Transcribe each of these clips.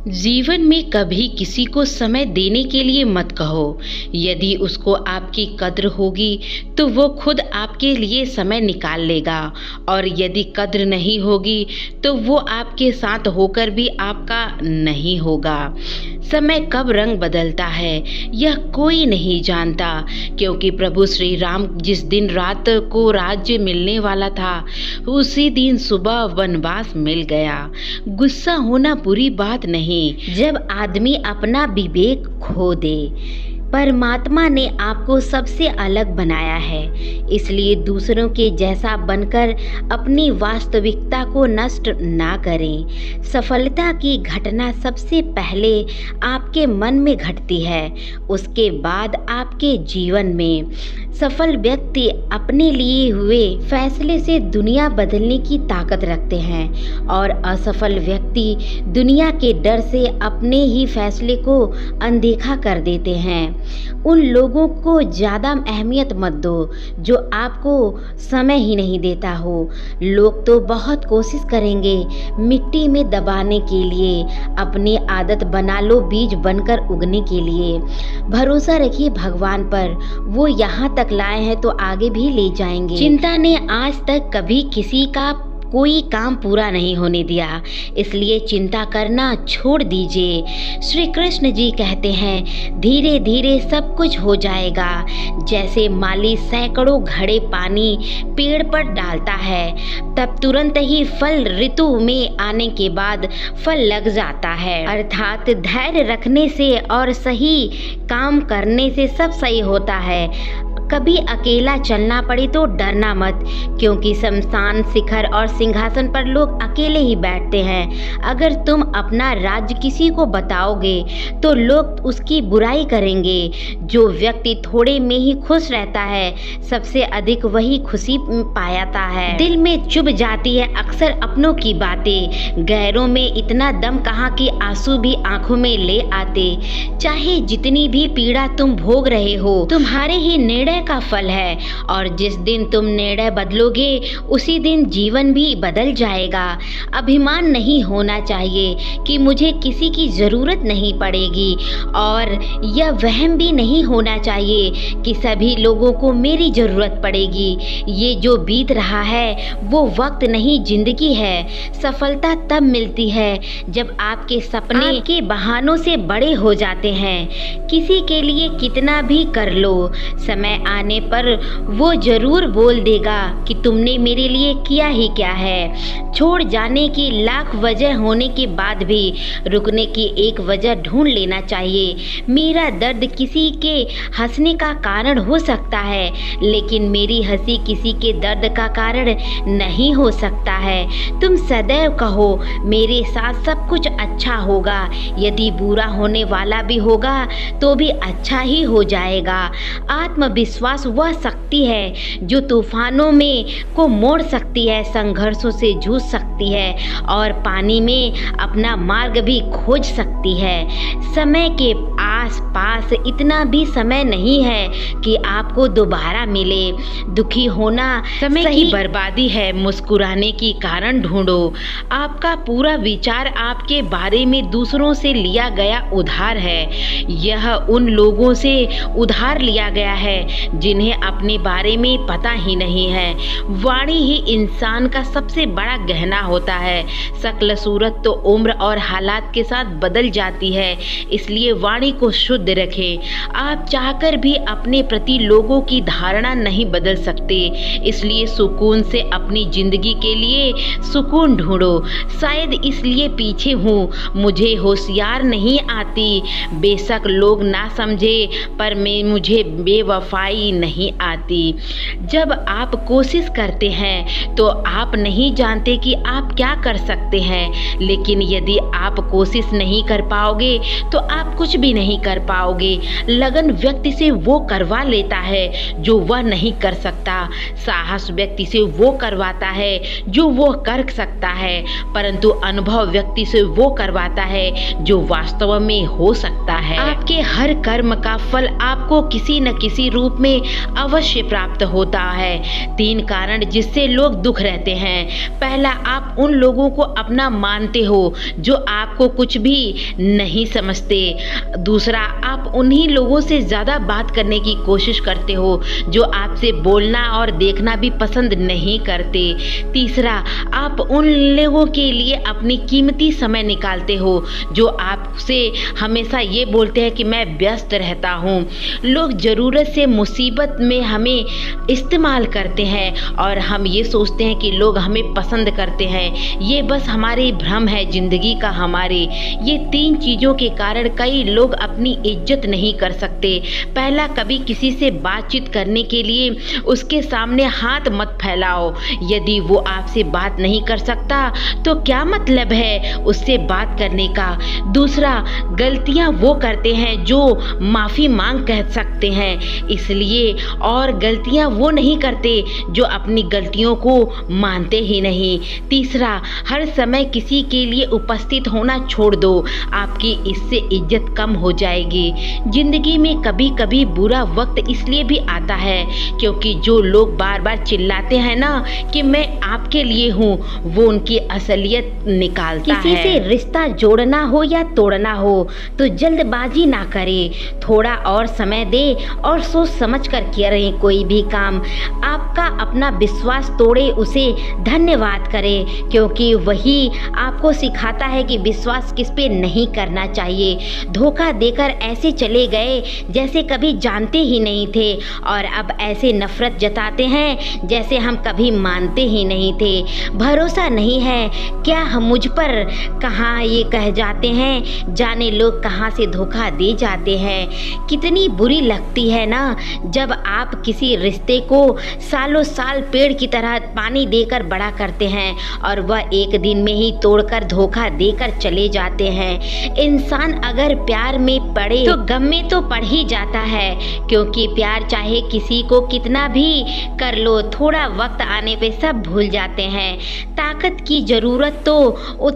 जीवन में कभी किसी को समय देने के लिए मत कहो। यदि उसको आपकी कद्र होगी तो वो खुद आपके लिए समय निकाल लेगा, और यदि कद्र नहीं होगी तो वो आपके साथ होकर भी आपका नहीं होगा। समय कब रंग बदलता है यह कोई नहीं जानता, क्योंकि प्रभु श्री राम जिस दिन रात को राज्य मिलने वाला था उसी दिन सुबह वनवास मिल गया। गुस्सा होना बुरी बात नहीं जब आदमी अपना विवेक खो दे। परमात्मा ने आपको सबसे अलग बनाया है, इसलिए दूसरों के जैसा बनकर अपनी वास्तविकता को नष्ट ना करें। सफलता की घटना सबसे पहले आपके मन में घटती है, उसके बाद आपके जीवन में। सफल व्यक्ति अपने लिए हुए फैसले से दुनिया बदलने की ताकत रखते हैं, और असफल व्यक्ति दुनिया के डर से अपने ही फैसले को अनदेखा कर देते हैं। उन लोगों को ज़्यादा अहमियत मत दो जो आपको समय ही नहीं देता हो। लोग तो बहुत कोशिश करेंगे मिट्टी में दबाने के लिए, अपनी आदत बना लो बीज बनकर उगने के लिए। भरोसा रखिए भगवान पर, वो यहाँ तक लाए हैं तो आगे भी ले जाएंगे। चिंता ने आज तक कभी किसी का कोई काम पूरा नहीं होने दिया, इसलिए चिंता करना छोड़ दीजिए। श्री कृष्ण जी कहते हैं, धीरे धीरे सब कुछ हो जाएगा। जैसे माली सैकड़ों घड़े पानी पेड़ पर डालता है, तब तुरंत ही फल ऋतु में आने के बाद फल लग जाता है। अर्थात धैर्य रखने से और सही काम करने से सब सही होता है। कभी अकेला चलना पड़े तो डरना मत, क्योंकि शमशान शिखर और सिंहासन पर लोग अकेले ही बैठते हैं। अगर तुम अपना राज्य किसी को बताओगे तो लोग उसकी बुराई करेंगे। जो व्यक्ति थोड़े में ही खुश रहता है सबसे अधिक वही खुशी पाता है। दिल में चुभ जाती है अक्सर अपनों की बातें, गैरों में इतना दम कहाँ कि आंसू भी आंखों में ले आते। चाहे जितनी भी पीड़ा तुम भोग रहे हो, तुम्हारे ही निर्णय का फल है, और जिस दिन तुम निर्णय बदलोगे उसी दिन जीवन भी बदल जाएगा। अभिमान नहीं होना चाहिए कि मुझे किसी की जरूरत नहीं पड़ेगी, और यह वहम भी नहीं होना चाहिए कि सभी लोगों को मेरी जरूरत पड़ेगी। ये जो बीत रहा है वो वक्त नहीं, जिंदगी है। सफलता तब मिलती है जब आपके सपने आपके बहानों से बड़े हो जाते हैं। किसी के लिए कितना भी कर लो, समय आने पर वो जरूर बोल देगा कि तुमने मेरे लिए किया ही क्या है। छोड़ जाने की लाख वजह होने के बाद भी रुकने की एक वजह ढूंढ लेना चाहिए। मेरा दर्द किसी के हंसने का कारण हो सकता है, लेकिन मेरी हंसी किसी के दर्द का कारण नहीं हो सकता है। तुम सदैव कहो मेरे साथ सब कुछ अच्छा होगा। यदि बुरा होने वाला भी होगा तो भी अच्छा ही हो जाएगा। आत्मविश्वास वह शक्ति है जो तूफानों में को मोड़ सकती है, संघर्षों से जूझ सकती है, और पानी में अपना मार्ग भी खोज सकती है। समय के आस पास इतना भी समय नहीं है कि आपको दोबारा मिले। दुखी होना समय की बर्बादी है, मुस्कुराने की कारण ढूंढो। आपका पूरा विचार आपके बारे में दूसरों से लिया गया उधार है। यह उन लोगों से उधार लिया गया है जिन्हें अपने बारे में पता ही नहीं है। वाणी ही इंसान का सबसे बड़ा गहना होता है। शक्ल सूरत तो उम्र और हालात के साथ बदल जाती है, इसलिए वाणी को शुद्ध रखें। आप चाहकर भी अपने प्रति लोगों की धारणा नहीं बदल सकते, इसलिए सुकून से अपनी जिंदगी के लिए सुकून ढूंढो। शायद इसलिए पीछे हूँ, मुझे होशियार नहीं आती। बेशक लोग ना समझे पर मुझे बेवफाई नहीं आती। जब आप कोशिश करते हैं तो आप नहीं जानते कि आप क्या कर सकते हैं, लेकिन यदि आप कोशिश नहीं कर पाओगे तो आप कुछ भी नहीं कर पाओगे। लगन व्यक्ति से वो करवा लेता है जो वह नहीं कर सकता। साहस व्यक्ति से वो करवाता है जो वो कर सकता है, परंतु अनुभव व्यक्ति से वो करवाता है जो वास्तव में हो सकता है। आपके हर कर्म का फल आपको किसी न किसी रूप में अवश्य प्राप्त होता है। 3 कारण जिससे लोग दुख रहते हैं। पहला, आप उन लोगों को अपना मानते हो जो आपको कुछ भी नहीं समझते। दूसरा, आप उन्हीं लोगों से ज़्यादा बात करने की कोशिश करते हो जो आपसे बोलना और देखना भी पसंद नहीं करते। तीसरा, आप उन लोगों के लिए अपनी कीमती समय निकालते हो जो आपसे हमेशा ये बोलते हैं कि मैं व्यस्त रहता हूँ। लोग ज़रूरत से मुसीबत में हमें इस्तेमाल करते हैं और हम ये सोचते हैं कि लोग हमें पसंद करते हैं। ये बस हमारे भ्रम है जिंदगी का हमारे। ये 3 चीज़ों के कारण कई लोग अपनी इज्जत नहीं कर सकते। पहला, कभी किसी से बातचीत करने के लिए उसके सामने हाथ मत फैलाओ। यदि वो आपसे बात नहीं कर सकता तो क्या मतलब है उससे बात करने का। दूसरा, गलतियां वो करते हैं जो माफ़ी मांग कह सकते हैं इसलिए, और गलतियां वो नहीं करते जो अपनी गलतियों को मानते ही नहीं। तीसरा, हर समय किसी के लिए उपस्थित होना छोड़ दो, आपकी इससे इज्जत कम हो जाएगी। जिंदगी में कभी कभी बुरा वक्त इसलिए भी आता है क्योंकि जो लोग बार बार चिल्लाते हैं ना कि मैं आपके लिए हूँ, वो उनकी असलियत निकालता है। किसी से रिश्ता जोड़ना हो या तोड़ना हो तो जल्दबाजी ना करे, थोड़ा और समय दे और सोच समझ कर करें कोई भी काम। आपका अपना विश्वास तोड़े उसे धन्यवाद करें, क्योंकि वही आपको सिखाता है कि विश्वास किस पे नहीं करना चाहिए। धोखा देकर ऐसे चले गए जैसे कभी जानते ही नहीं थे और अब ऐसे नफरत जताते हैं जैसे हम कभी मानते ही नहीं थे। भरोसा नहीं है क्या हम मुझ पर, कहाँ ये कह जाते हैं जाने लोग कहाँ से धोखा दे जाते हैं। कितनी बुरी लगती है ना जब आप किसी रिश्ते को सालों साल पेड़ की तरह पानी देकर बड़ा करते हैं और वह एक दिन में ही तोड़कर धोखा देकर चले जाते हैं। इंसान अगर प्यार में पड़े तो गम में तो पड़ ही जाता है, क्योंकि प्यार चाहे किसी को कितना भी कर लो, थोड़ा वक्त आने पे सब भूल जाते हैं। ताकत की जरूरत तो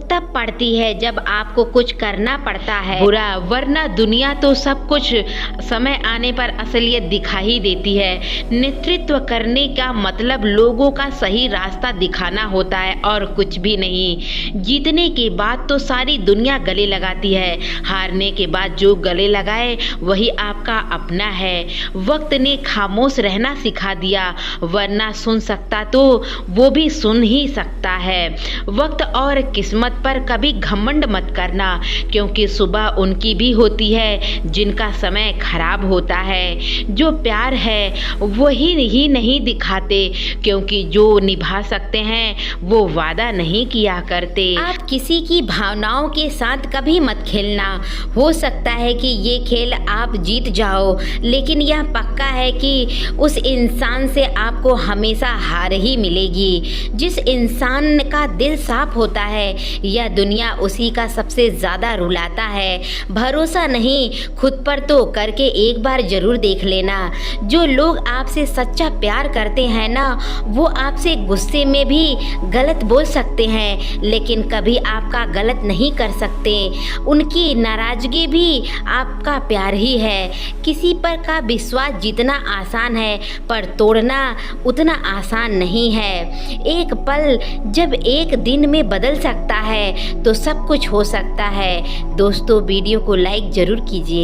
तब पड़ती है जब आपको कुछ करना पड़ता है बुरा, वरना दुनिया तो सब कुछ समय आने पर असलियत दिखा ही देती है। नेतृत्व करने का मतलब लोगों का सही रास्ता दिखाना होता है और कुछ भी नहीं। जीतने के बाद तो सारी दुनिया गले लगाती है, हारने के बाद जो गले लगाए वही आपका अपना है। वक्त ने खामोश रहना सिखा दिया, वरना सुन सकता तो वो भी सुन ही सकता है। वक्त और किस्मत पर कभी घमंड मत करना, क्योंकि सुबह उनकी भी होती है जिनका समय खराब होता है। जो प्यार है वही ही नहीं दिखाते, क्योंकि जो निभा सकते हैं वो वादा नहीं किया करते। आप किसी की भावनाओं के साथ कभी मत खेलना। हो सकता है कि ये खेल आप जीत जाओ, लेकिन यह पक्का है कि उस इंसान से आपको हमेशा हार ही मिलेगी। जिस इंसान का दिल साफ होता है यह दुनिया उसी का सबसे ज़्यादा रुलाता है। भरोसा नहीं खुद पर तो करके एक बार जरूर देख लेना। जो लोग आपसे सच्चा प्यार करते हैं ना, वो आपसे गुस्से में भी गलत बोल सकते हैं लेकिन कभी आपका गलत नहीं कर सकते। उनकी नाराज़गी भी आपका प्यार ही है। किसी पर का विश्वास जीतना आसान है पर तोड़ना उतना आसान नहीं है। एक पल जब एक दिन में बदल सकता है तो सब कुछ हो सकता है। दोस्तों, वीडियो को लाइक ज़रूर कीजिए।